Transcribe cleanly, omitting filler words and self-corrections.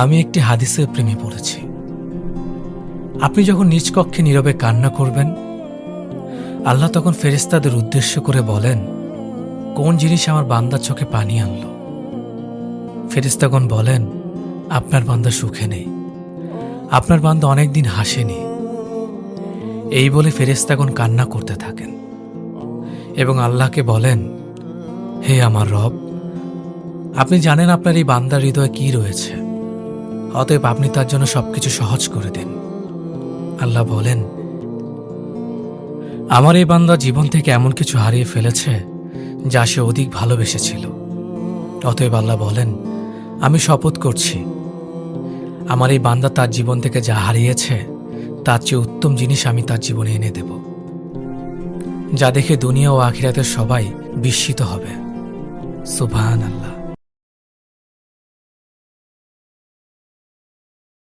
আমি একটি হাদিসের প্রেমে পড়েছি। আপনি যখন নিজ কক্ষে নীরবে কান্না করবেন, আল্লাহ তখন ফেরেশতাদের উদ্দেশ্য করে বলেন, কোন জিনিস আমার বান্দার চোখে পানি আনলো? ফেরেশতাগণ বলেন, আপনার বান্দা সুখে নেই, আপনার বান্দা অনেকদিন হাসেনি। এই বলে ফেরেশতাগণ কান্না করতে থাকেন এবং আল্লাহকে বলেন, হে আমার রব, আপনি জানেন আপনার এই বান্দার হৃদয়ে কি রয়েছে, অতএব আপনি তার জন্য সবকিছু সহজ করে দিন। আল্লাহ বলেন, আমার এই বান্দা জীবন থেকে এমন কিছু হারিয়ে ফেলেছে যা সে অধিক ভালোবেসেছিল। অতএব আল্লাহ বলেন, আমি শপথ করছি, আমার এই বান্দা তার জীবন থেকে যা হারিয়েছে তার চেয়ে উত্তম জিনিস আমি তার জীবনে এনে দেব, যা দেখে দুনিয়া ও আখিরাতের সবাই বিস্মিত হবে। সুবহানাল্লাহ।